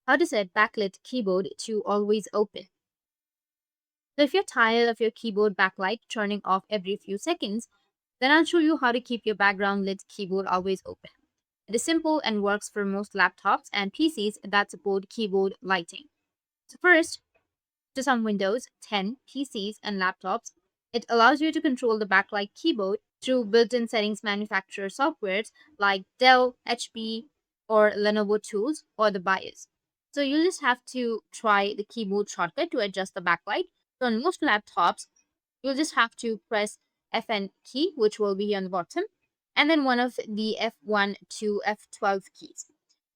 How to set backlit keyboard to always open. So if you're tired of your keyboard backlight turning off every few seconds, then I'll show you how to keep your background lit keyboard always open. It is simple and works for most laptops and PCs that support keyboard lighting. So first, to some Windows 10 PCs and laptops, it allows you to control the backlight keyboard through built-in settings manufacturer softwares like Dell, HP, or Lenovo tools or the BIOS. So you'll just have to try the keyboard shortcut to adjust the backlight. So on most laptops, you'll just have to press Fn key, which will be on the bottom, and then one of the F1 to F12 keys.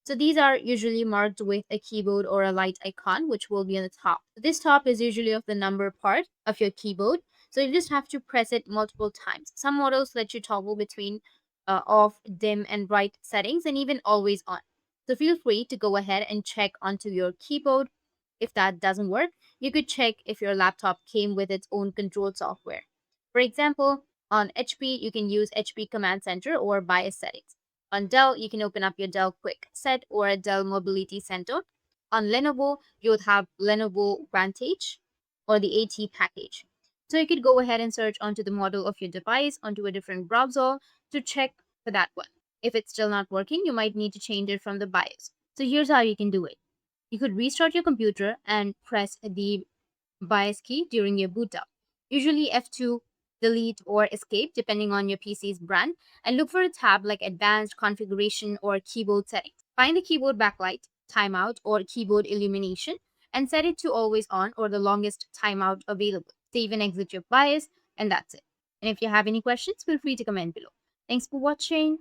So these are usually marked with a keyboard or a light icon, which will be on the top. This top is usually of the number part of your keyboard. So you just have to press it multiple times. Some models let you toggle between off, dim, and bright settings, and even always on. So feel free to go ahead and check onto your keyboard. If that doesn't work, you could check if your laptop came with its own control software. For example, on HP, you can use HP Command Center or BIOS settings. On Dell, you can open up your Dell Quick Set or a Dell Mobility Center. On Lenovo, you would have Lenovo Vantage or the AT package. So you could go ahead and search onto the model of your device onto a different browser to check for that one. If it's still not working, you might need to change it from the BIOS. So here's how you can do it. You could restart your computer and press the BIOS key during your boot up. Usually F2, delete, or escape depending on your PC's brand, and look for a tab like Advanced Configuration or Keyboard Settings. Find the keyboard backlight, timeout, or keyboard illumination and set it to always on or the longest timeout available. Save and exit your BIOS, and that's it. And if you have any questions, feel free to comment below. Thanks for watching.